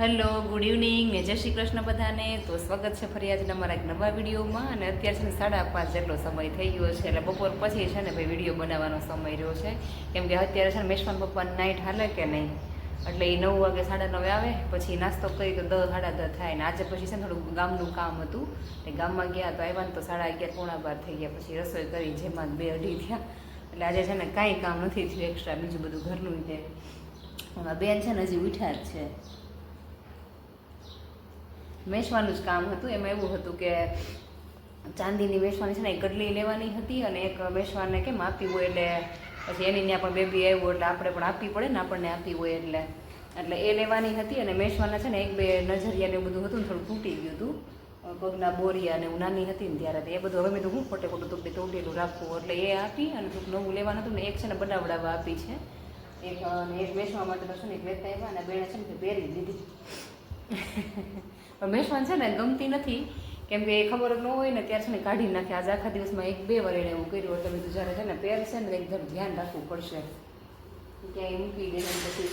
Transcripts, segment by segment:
Hello, good evening ને જય શ્રી કૃષ્ણ બધાને. તો સ્વાગત છે ફરી આજના અમારા એક નવા વિડીયોમાં. અને અત્યારે છે ને 5:30 જેટલો સમય થઈ ગયો છે, એટલે બપોર પછી છે ને ભાઈ વિડીયો બનાવવાનો સમય રહ્યો છે. કેમ કે અત્યારે છે ને મેશવાન પપ્પાની નાઇટ હાલે કે નહીં, એટલે એ 9 વાગે 9:30 આવે, પછી નાસ્તો કરી તો 10 સાડા 10 થાય. ને આજે પછી છે ને થોડું ગામનું કામ હતું, એ ગામમાં ગયા તો આવ્યા ને તો 11:30 પોણા 12 થઈ ગયા. પછી રસોઈ કરી, જેમાં 2 અઢી થયા. એટલે આજે છે ને કાંઈ કામ નથી થયું એક્સ્ટ્રા, બીજું બધું ઘરનું છે. બેન છે ને હજી ઉઠ્યા જ છે. મેશવાનું જ કામ હતું. એમાં એવું હતું કે ચાંદીની મેશવાની છે ને એ કડલી લેવાની હતી, અને એક મેશવાને કેમ આપી હોય, એટલે પછી એની ત્યાં પણ બેબી આવ્યું એટલે આપણે પણ આપવી પડે ને, આપણને આપી હોય એટલે એ લેવાની હતી. અને મેશવાના છે ને 1-2 નજરિયા ને એવું બધું હતું ને, થોડું તૂટી ગયું હતું, પગના બોરિયા ને એવું નાની હતી ને ત્યારે. એ બધું હવે મેં તો હું ખોટે ખોટું તૂટેલું રાખવું, એટલે એ આપી. અને થોડુંક નવું લેવાનું હતું ને, એક છે ને બનાવડાવવા આપી છે, એક મેશવા માટે તો છે ને એક લેતા આવ્યા, અને બેને છે ને પહેરી દીધી. પણ મેશવાન છે ને ગમતી નથી, કેમ કે એ ખબર ન હોય ને ત્યારે છે ને કાઢી નાખે. આજે આખા દિવસમાં 1-2 વાર એને એવું કર્યું, એટલે બધું જ્યારે છે ને પહેરશે ને એકદમ ધ્યાન રાખવું પડશે, ક્યાંય મૂકી દે પછી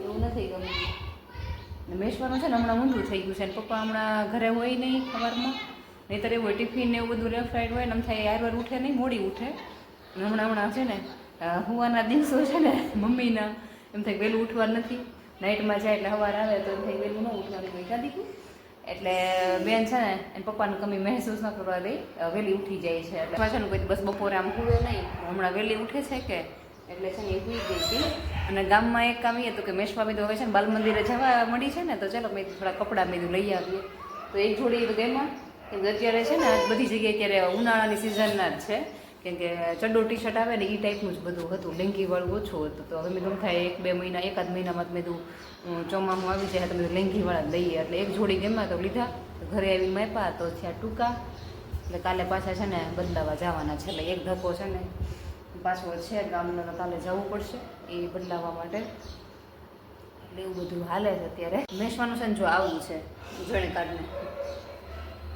એવું નથી ગમતું. મેશવાનું છે ને હમણાં ઊંધું થઈ ગયું છે, અને પપ્પા હમણાં ઘરે હોય નહીં સવારમાં, નહીંતર એવું હોય ટિફિન ને એવું બધું લેફ્ટ રાઈટ હોય ને, આમ થાય યાર ઉઠે નહીં, મોડી ઉઠે. અને હમણાં છે ને હુવાના દિવસો છે ને મમ્મીના, એમ થાય વહેલું ઉઠવાનું નથી. નાઇટમાં જાય એટલે સવાર આવે તો એમ થાય વહેલું ન ઉઠવાનું કોઈ કાઢી. એટલે બેન છે ને એને પપ્પાની કમી મહેસૂસ ન કરવા દે, વહેલી ઉઠી જાય છે. એટલે પાછળ કોઈ બસ બપોરે આમ હુવે નહીં, હમણાં વહેલી ઉઠે છે કે એટલે છે ને એ સુઈ ગઈ હતી. અને ગામમાં એક કામ એ હતું કે મેશમાં મેં તો હવે છે ને બાલ મંદિરે જવા મળી છે ને, તો ચાલો મેં થોડા કપડાં મેં લઈ આવીએ. તો એક જોડી તો ગેમાં, કેમ કે અત્યારે છે ને બધી જગ્યાએ અત્યારે ઉનાળાની સિઝનના જ છે, કેમ કે ચડ્ડો ટી શર્ટ આવે ને એ ટાઈપનું જ બધું હતું, લેંગીવાળું ઓછું હતું. તો હવે મેં ગમ થાય 1-2 મહિના, એકાદ મહિનામાં મેં ચોમામાં આવી જાય તો મેં લેંગીવાળા લઈએ. એટલે એક જોડી ગેમાં તો લીધા, ઘરે આવીને માપ્યા તો થયા ટૂંકા. એટલે કાલે પાછા છે ને બદલાવા જવાના છે, એટલે એક ધક્કો છે ને પાછો છે ગામનો, તો કાલે જવું પડશે એ બદલાવા માટે. એટલે એવું બધું હાલે છે અત્યારે. મેશવાનું છે ને જો આવું છે જોડે કાર્ડને.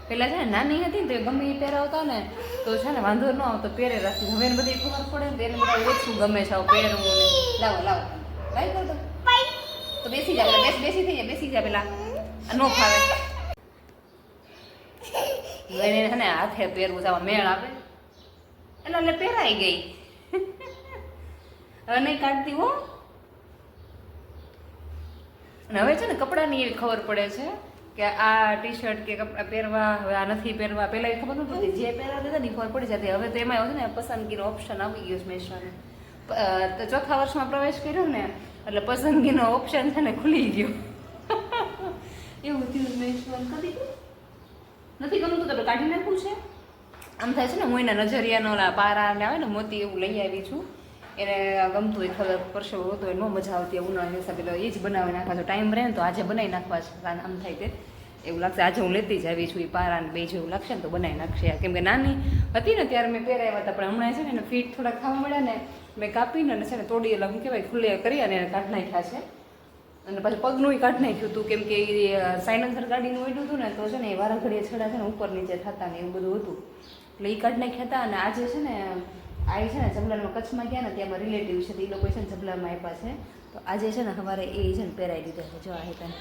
પહેલાં છે ને નાની હતી ને તો ગમે એ પહેરાવતા ને તો છે ને વાંધો ન આવતો, પહેરે રાખતી. હવે એને બધી ખબર પડે ને તો એને બધા ઓછું ગમે છે આવું પહેરવું ને. લાવો કાંઈ કરતો તો બેસી જા, પેલા બેસી થઈ જાય, બેસી જા પેલા, ન ફાવે એને છે ને હાથે પહેરવું છે, મેળ આપે એટલે પહેરાઈ ગઈ. હવે નહીં કાઢતી હો. અને હવે છે ને કપડાની એવી ખબર પડે છે કે આ ટી શર્ટ કે કપડાં પહેરવા, હવે આ નથી પહેરવા. પહેલાં એ ખબર ન પડતી, જે પહેરવા દેતા ને ખબર પડી જતી. હવે તો એમાં એવું છે ને પસંદગીનો ઓપ્શન આવી ગયો છે મેશવાનું. તો ચોથા વર્ષમાં પ્રવેશ કર્યો ને એટલે પસંદગીનો ઓપ્શન છે ને ખુલી ગયો. એવું થયું મેશવાન. કદી નથી ગમતું તો કાઢી નાખવું છે. આમ થાય છે ને હું એના નજરિયાનો ઓલા પારા ને આવે ને મોતી એવું લઈ આવી છું, એને ગમતું હોય ખબર પડશે હોતો હોય, ન મજા આવતી ઉનાળાના હિસાબે એ જ બનાવી નાખવા. જો ટાઈમ રહે ને તો આજે બનાવી નાખવા છે, કારણ આમ થાય તે એવું લાગશે આજે હું લેતી જ આવી છું. એ પારાને બે જેવું લાગશે ને તો બનાવી નાખશે. કેમ કે નાની હતી ને ત્યારે મેં પહેરાવ્યા હતા, પણ હમણાં છે ને એને ફીટ થોડા ખાવા મળ્યા ને મેં કાપીને છે ને તોડી એટલે શું કહેવાય ખુલ્લે કરી અને એને કાઢ નાખ્યા છે. અને પછી પગનું કાઢ નાખ્યું હતું, કેમ કે એ સાયલેન્સર ગાડીનું ઓઈડું હતું ને તો છે ને એ વારા ઘડીએ છેડા છે ને ઉપર નીચે થતા ને એવું બધું હતું, એટલે એ કાઢ નાખ્યા હતા. અને આજે છે ને આ છે ને જબલામાં કચ્છમાં ગયા ને ત્યાંમાં રિલેટિવ છે, એ લોકો છે ને જબલામાં આપ્યા છે, તો આજે છે ને સવારે એ છે ને પહેરાવી દીધા છે. જો આ હતા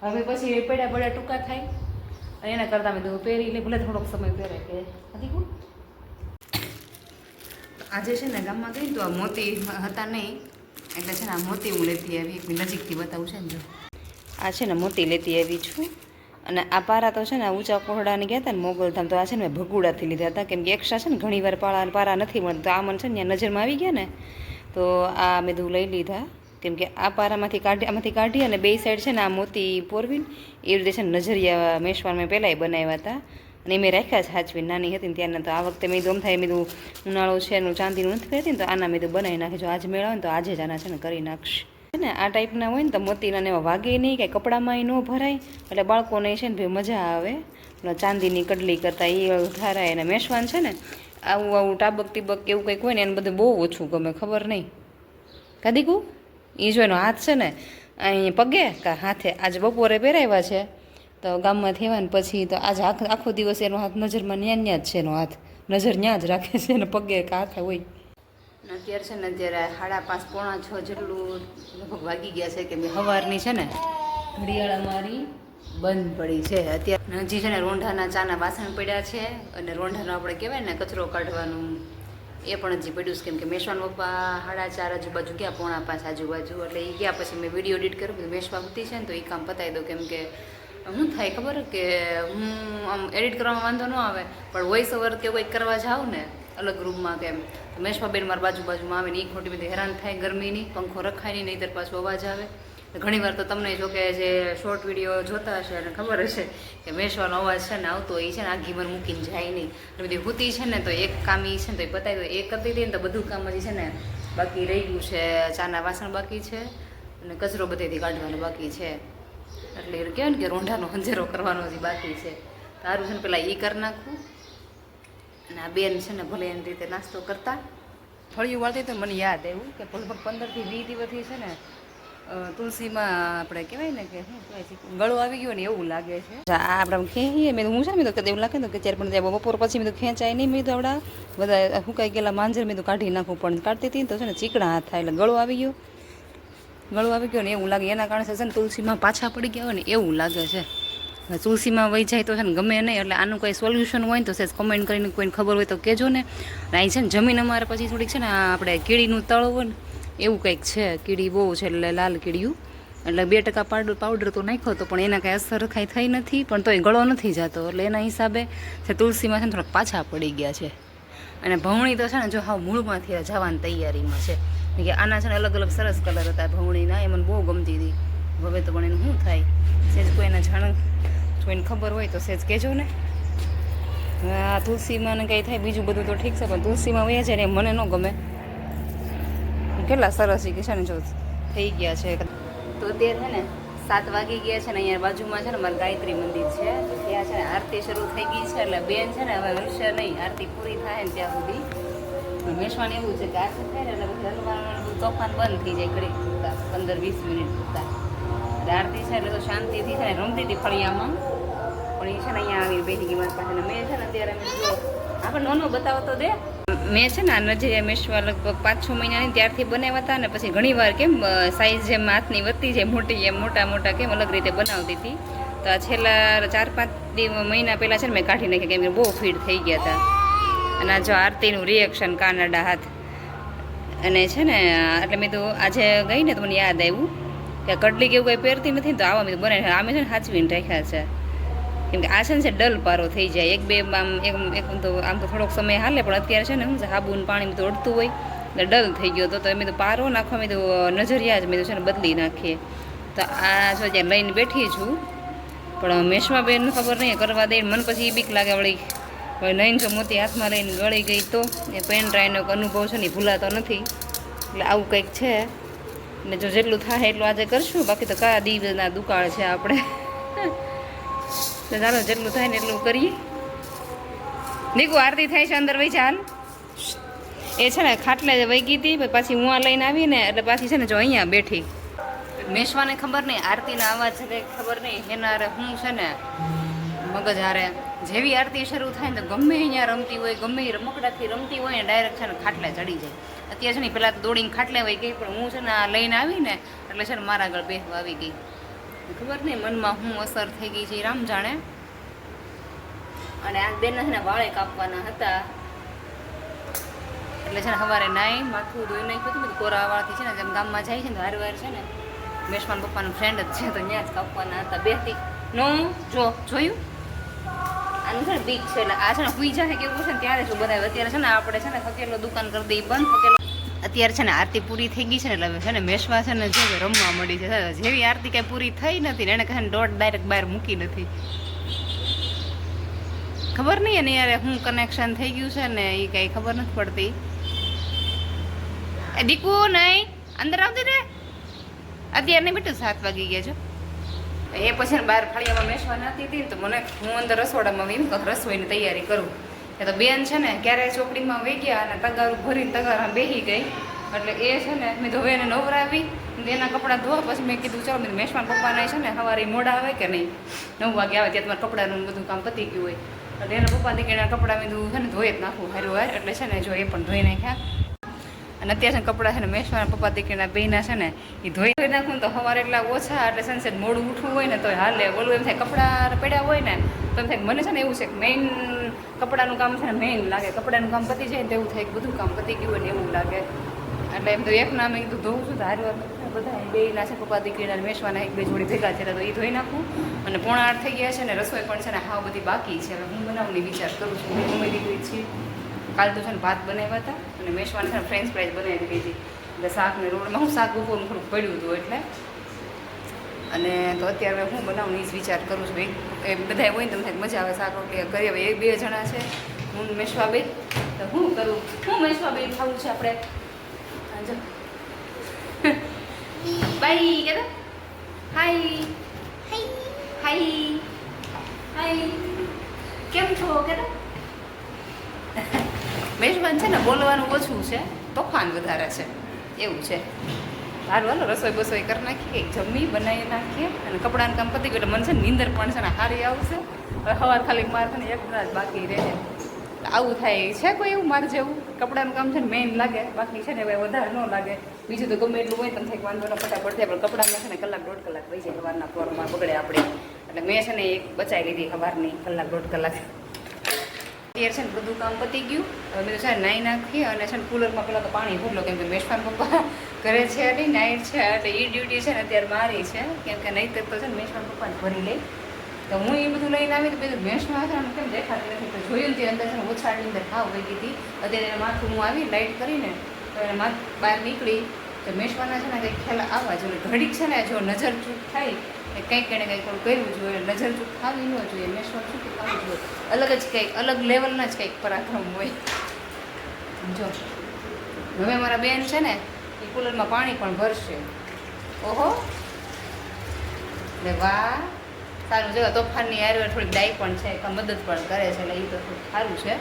હવે પછી પડ્યા ટૂંકા થાય, અને એના કરતાં મેં તો પહેરી લે, ભલે થોડોક સમય પહેરે કે હતી કોણ. આજે છે ને ગામમાં ગઈ તો આ મોતી હતા નહીં, એટલે છે ને આ મોતી હું લેતી આવી. એક નજીકથી બતાવું છે ને, જો આ છે ને મોતી લેતી આવી છું. અને આ પારા તો છે ને ઊંચા કોહડાને ગયા હતા ને મોગલધામ, તો આ છે ને મેં ભગુડાથી લીધા હતા, કેમ કે એક્સ્ટ્રા છે ને ઘણી વાર પારા નથી મળતા. તો આ મને છે ને ત્યાં નજરમાં આવી ગયા ને તો આ મેં લઈ લીધા, કેમ કે આ પારામાંથી આમાંથી કાઢી અને બે સાઈડ છે ને આ મોતી પોરવીને એ રીતે છે ને નજરિયા મેશવાન મેં પહેલાંય બનાવ્યા હતા, અને મેં રાખ્યા છે સાચવીને. નાની હતી ને ત્યારના તો આ વખતે મેં દોમ થાય મેં ઉનાળો છે એનું ચાંદીનું નથી પહેરતી ને તો આના મેં બનાવી નાખે. જો આજ મેળવે ને તો આજે જ આના છે ને કરી નાખશે. છે ને આ ટાઈપના હોય ને તો મોતીના એવા વાગે નહીં, કાંઈ કપડામાં ન ભરાય, એટલે બાળકોને છે ને ભાઈ મજા આવે. ચાંદીની કડલી કરતાં એ ઠારાય. અને મેશવાન છે ને આવું ટાબક ટીબક એવું કંઈક હોય ને એને બધું બહુ ઓછું ગમે, ખબર નહીં કાદીકું. એ જો એનો હાથ છે ને અહીં પગે કા હાથે આજે બપોરે પહેરાવ્યા છે તો ગામમાં થયા ને પછી તો આજે આખો દિવસ એનો હાથ નજરમાં ન્યા જ છે, એનો હાથ નજર ન્યા જ રાખે છે, એને પગે કા હાથે હોય. અત્યારે છે ને અત્યારે 5:30 પોણા 6 જેટલું લગભગ વાગી ગયા છે, કે સવારની છે ને ઘડિયાળ અમારી બંધ પડી છે અત્યારે. હજી છે ને રોંઢાના ચાના વાસણ પડ્યા છે અને રોંઢાનો આપણે કહેવાય ને કચરો કાઢવાનું એ પણ હજી પડ્યું છે. કેમ કે મેશવાન પપ્પા 4:30 આજુબાજુ ગયા, 4:45 આજુબાજુ. એટલે એ ગયા પછી મેં વિડીયો એડિટ કર્યું, બધું મેશવા હતી છે ને તો એ કામ પતાવી દઉં. કેમ કે શું થાય ખબર કે હું આમ એડિટ કરવામાં વાંધો ન આવે, પણ વોઇસ ઓવર કે કંઈક કરવા જાઉં ને અલગ રૂમમાં કેમ તો મેશવા બેન મારા બાજુમાં આવે ને એ ખોટી બધી હેરાન થાય ગરમીની, પંખો રખાય નહીં, નહીંતર પાછો અવાજ આવે. ઘણીવાર તો તમને જો કે જે શોર્ટ વિડીયો જોતા હશે અને ખબર હશે કે મેશવાનો અવાજ છે ને આવતો એ છે ને આખી મને મૂકીને જાય નહીં. એટલે બધી હુતી છે ને તો એક કામ એ છે ને તો એ પતાવી દો. એ કરતી હતી ને તો બધું કામ હજી છે ને બાકી રહી ગયું છે. ચાના વાસણ બાકી છે અને કચરો બધેથી કાઢવાનો બાકી છે. એટલે એ કહેવાય ને કે રોંઢાનો હંજેરો કરવાનો હજી બાકી છે. સારું છે ને પેલા એ કરી નાખવું. અને આ બેન છે ને ભલે એની રીતે નાસ્તો કરતા ફળિયું વાળતી તો મને યાદ આવ્યું કે લગભગ 15 થી 20 દિવસથી છે ને તુલસીમાં આપણે કહેવાય ને કે શું કહેવાય છે ગળો આવી ગયો ને એવું લાગે છે. આ આપણે ખેંચીએ મેં હું છે ને મેં તો એવું લાગે ને કે ત્યારે પણ બપોર પછી મેં તો ખેંચાય નહીં. મેં તો આવડા બધા સુકાઈ ગયેલા માંજર મેં તો કાઢી નાખવું, પણ કાઢતી હતી ને તો છે ને ચીકણા હાથ થાય એટલે ગળો આવી ગયો ને એવું લાગે. એના કારણે છે ને તુલસીમાં પાછા પડી ગયા હોય ને એવું લાગે છે. તુલસીમાં વહી જાય તો છે ને ગમે નહીં. એટલે આનું કંઈ સોલ્યુશન હોય ને તો સેજ કમેન્ટ કરીને કોઈને ખબર હોય તો કહેજો ને. અહીં છે ને જમીન અમારે પછી થોડીક છે ને આપણે કીડીનું તળ હોય ને એવું કંઈક છે. કીડી બહુ છે એટલે લાલ કીડીયું. એટલે 2% પાવડર તો નાખ્યો હતો પણ એના કાંઈ અસર કાંઈ થઈ નથી, પણ તોય ગળો નથી જતો. એટલે એના હિસાબે છે તુલસીમાં છે ને થોડાક પાછા પડી ગયા છે. અને ભવણી તો છે ને જો હાવ મૂળમાંથી જવાની તૈયારીમાં છે. કે આના છે ને અલગ અલગ સરસ કલર હતા ભવણીના, એ મને બહુ ગમતી હતી. હવે તો પણ એનું શું થાય સેજ કોઈને કોઈને ખબર હોય તો સેજ કહેજો ને. આ તુલસીમાં ને કંઈ થાય બીજું બધું તો ઠીક છે, પણ તુલસીમાં વયા છે ને એ મને ન ગમે. કેટલા સરસ છે ને જો થઈ ગયા છે. તો અત્યારે છે ને 7 વાગી ગયા છે ને અહીંયા બાજુમાં છે ને મારું ગાયત્રી મંદિર છે. ત્યાં છે ને આરતી શરૂ થઈ ગઈ છે. એટલે બેન છે ને હવે હલશે નહીં, આરતી પૂરી થાય ને ત્યાં સુધી. મેશવાન એવું છે કે આરતી થાય ને એટલે પછી હલવાનું તોફાન બંધ થઈ જાય ઘડીક પૂરતા 15-20 મિનિટ પૂરતા. એટલે આરતી છે એટલે તો શાંતિથી છે ને રમતી હતી ફળિયામાં, પણ એ છે ને અહીંયા આવી બેઠી ગઈ મારી પાસે. મેં છે ને અત્યારે જો આપણે નોનો બતાવો તો દે. મેં છે ને આ નજરિયા મેશવા લગભગ 5-6 મહિનાની ત્યારથી બનાવ્યા હતા ને પછી ઘણીવાર કેમ સાઈઝ જેમ હાથની વધતી જાય મોટી એમ મોટા કેમ અલગ રીતે બનાવતી હતી. તો આ છેલ્લા 4-5 મહિના પહેલાં છે ને મેં કાઢી નાખ્યા કેમ કે બહુ ફીડ થઈ ગયા હતા. અને આ જો આરતીનું રિએક્શન કાનડા હાથ અને છે ને એટલે મેં તો આજે ગઈ ને તો મને યાદ આવ્યું કે કડલી કે એવું કંઈ પહેરતી નથી ને તો આવા મેં તો બનાવી આમે છે ને સાચવીને રાખ્યા છે. કેમ કે આ છે ને ડલ પારો થઈ જાય 1-2 આમ તો આમ તો થોડોક સમય હાલે, પણ અત્યારે છે ને શું છે સાબુન પાણી તો અડતું હોય એટલે ડલ થઈ ગયો તો મેં તો પારો નાખવા મેં તો નજરિયા જ મેં તો છે ને બદલી નાખીએ. તો આ જો ત્યાં લઈને બેઠી છું, પણ મેશમાં બેન ખબર નહીં કરવા દે મને પછી એ બીક લાગે વળી હવે નહીં જો મોતી હાથમાં લઈને ગળી ગઈ તો એ પેન ડ્રાયનો અનુભવ છે ને ભૂલાતો નથી. એટલે આવું કંઈક છે ને જો જેટલું થાય એટલું આજે કરશું, બાકી તો કયા દિવસના દુકાળ છે આપણે. તો ચાલો જેટલું થાય ને એટલું કરીએ. નીકુ આરતી થાય છે અંદર વહી ચાલ. એ છે ને ખાટલે વહી ગઈ હતી પાછી હું આ લઈને આવી ને એટલે પાછી છે ને જો અહીંયા બેઠી. મેશવાને ખબર નહીં આરતીના અવાજ છે કંઈ ખબર નહીં એના હારે હું છે ને મગજ હારે જેવી આરતી શરૂ થાય ને તો ગમે અહીંયા રમતી હોય ગમે રમકડાથી રમતી હોય ને ડાયરેક્ટ છે ને ખાટલે ચડી જાય. અત્યારે છે ને પહેલાં તો દોડીને ખાટલે વહી ગઈ, પણ હું છે ને આ લઈને આવી ને એટલે છે ને મારા આગળ બેસવા આવી ગઈ. ખબર નહીં મનમાં શું અસર થઈ ગઈ છે એ રામ જાણે. અને આ બેનના છે ને વાળે કાપવાના હતા એટલે છે ને સવારે નાઈ માથું ધોઈ નાખ્યું હતું. બધું કોરાવાળાથી છે ને જેમ ગામમાં જાય છે ને વાર છે ને મેશવાન પપ્પાનો ફ્રેન્ડ જ છે તો ત્યાં જ કાપવાના હતા. બેસતી નો જોયું આનું છે ને બીક છે એટલે આ છે ને હુઈ જાય કેવું છે ને ત્યારે શું બનાવે. અત્યારે છે ને આપણે છે ને થકેલો દુકાન કરી દઈએ બંધ થકેલો. અત્યારે છે ને આરતી પૂરી થઈ ગઈ છે ને એટલે છે ને મેશવા છે ને જે રમવા મળી છે. જેવી આરતી કાંઈ પૂરી થઈ નથી ને એને કહે ને દોઢ ડાયરેક્ટ બહાર મૂકી નથી. ખબર નહીં એને યાર શું કનેક્શન થઈ ગયું છે ને એ કાંઈ ખબર નથી પડતી. એ દીકુ નહીં અંદર આવતી રે અત્યારે નહીં બેઠું 7 વાગી ગયા છો. એ પછી બહાર ફળિયામાં મેશવા નતી હતી ને તો મને હું અંદર રસોડામાં એમ કંઈક રસોઈની તૈયારી કરું. એ તો બેન છે ને ક્યારેય ચોકડીમાં વહી ગયા અને તગારું ભરીને તગારમાં બેસી ગઈ. એટલે એ છે ને મેં તો હવે એને નવરાવી એના કપડાં ધોવા પછી મેં કીધું ચાલો મેં મેશવાન પપ્પાને છે ને સવારે મોડા આવે કે નહીં 9 વાગે આવે ત્યાં તમારા કપડાનું બધું કામ પતી ગયું હોય એટલે એના પપ્પા દીકરીના કપડાં મેં છે ને ધોઈ જ નાખવું હારું વાર. એટલે છે ને જો એ પણ ધોઈ નાખ્યા અને અત્યારે છે ને કપડાં છે ને મેશવાના પપ્પા દીકરીના બેના છે ને એ ધોઈ નાખું ને તો સવારે એટલા ઓછા એટલે સનસેટ મોડું ઉઠવું હોય ને તો હાલે બોલવું એમ થાય કપડાં પડ્યા હોય ને તો એમ થાય મને છે ને એવું છે કે મેઇન કપડાનું કામ છે ને મેઇન લાગે કપડાનું કામ પતી જાય ને તો એવું થાય કે બધું કામ પતી ગયું હોય ને એવું લાગે એટલે એમ તો એક નામ મેં કીધું ધોવું છું તો હારી વાત બધા બેના છે પપ્પા દીકરીના મેશવાના એક બે જોડી ભેગા છે તો એ ધોઈ નાખું અને 7:30 થઈ ગયા છે ને રસોઈ પણ છે ને હા બધી બાકી છે હવે હું બનાવવાની વિચાર કરું છું મમ્મી દીકરી છીએ કાલ તો છે ને ભાત બનાવ્યા હતા અને મેશવાને છે ને ફ્રેન્ચ ફ્રાઈઝ બનાવી દીધી એટલે શાક ને રોડમાં હું શાક ઉપર થોડુંક પડ્યું હતું એટલે અને તો અત્યારે હું બનાવું એ જ વિચાર કરું છું એ બધા હોય ને તમને મજા આવે શાક રોટલી કરીએ હવે 1-2 જણા છે હું મેશવા બે તો હું કરું હું મેશવા બે ખાવું છે આપણે બાય કે હાય હાય હાય કેમ છો કે મેશવાન છે ને બોલવાનું ઓછું છે તોફાન વધારે છે એવું છે સારું હાલો રસોઈ બસોઈ કરી નાખીએ જમી બનાવી નાખીએ અને કપડાનું કામ પતી ગયું એટલે મને છે ને નીંદર પણ છે ને સારી આવશે હવે સવાર ખાલી મારે છે ને એક રાત બાકી રહે આવું થાય છે કોઈ એવું મારે જેવું કપડાનું કામ છે ને મેઇન લાગે બાકી છે ને હવે વધારે ન લાગે બીજું તો ગમે એટલું હોય તમને વાંધો ન ફટાફટ થાય પણ કપડામાં છે ને 1-1.5 કલાક રહી જાય સવારના પોરમાં બગડે આપણે એટલે મેં છે ને એક બચાવી લીધી સવારની 1-1.5 કલાક અત્યારે છે ને બધું કામ પતી ગયું હવે મેં છે ને નાહી નાખી અને છે ને કુલરમાં પહેલાં તો પાણી ભરલો કેમ કે મેશવાન પપ્પા ઘરે છે નહીં નાઇટ છે એટલે એ ડ્યુટી છે ને અત્યારે મારી છે કેમ કે નહીં તો છે ને મેશવાન પપ્પાને ભરી લઈ તો હું એ બધું લઈને આવી તો બધું મેશમાં છે ને કેમ દેખાતી નથી તો જોયું ને તે અંદર છે ને ઓછાડની અંદર ખાવ ગઈ હતી અત્યારે એને માથું હું આવી લાઇટ કરીને તો એને માથ બહાર નીકળી તો મેશવાના છે ને કંઈક ખ્યાલ આવવા જોઈએ ઘડીક છે ને જો નજર ચૂક થાય એ કંઈક એને કંઈક કરવું જોઈએ નજર ચૂક ખાવી ન જોઈએ મેશવાન શું કે ખાવું જોઈએ અલગ જ કંઈક અલગ લેવલના જ કંઈક પરાક્રમ હોય જો હવે મારા બેન છે ને એ કુલરમાં પાણી પણ ભરશે ઓહો એટલે વાહ સારું જો તોફાનની યાર થોડીક ડાઈ પણ છે મદદ પણ કરે છે એટલે એ તો થોડું સારું છે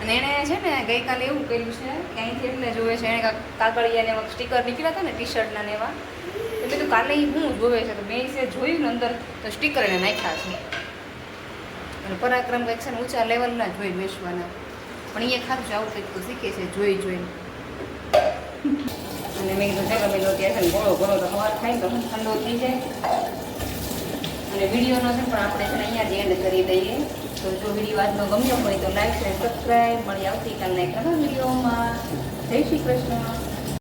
અને એણે છે ને ગઈકાલે એવું કર્યું છે કે અહીંથી એટલે જોવે છે એણે કાગળિયાને એમાં સ્ટીકર નીકળ્યા હતા ને ટી શર્ટના ને એવા એટલે તો કાલે એ હું જોવે છે તો મેં છે જોયું ને અંદર તો સ્ટીકર એને નાખ્યા છે અને પરાક્રમ કંઈક છે ને ઊંચા લેવલના જોઈ બેસવાના પણ એ ખારું છે આવું કંઈક તો શીખે છે જોઈને અને મેં કીધું ચાલો મેં ત્યાં છે ને ઘણો તો સવાર થાય ને તો ઠંડો થઈ જાય અને વિડીયોનો છે પણ આપણે છે ને અહીંયા જ એન્ડ કરી દઈએ તો જો વિડીયો આજનો ગમ્યો હોય તો લાઈક શેર સબસ્ક્રાઈબ મળી આવતીકાલના એક નવા વિડીયોમાં જય શ્રી કૃષ્ણ.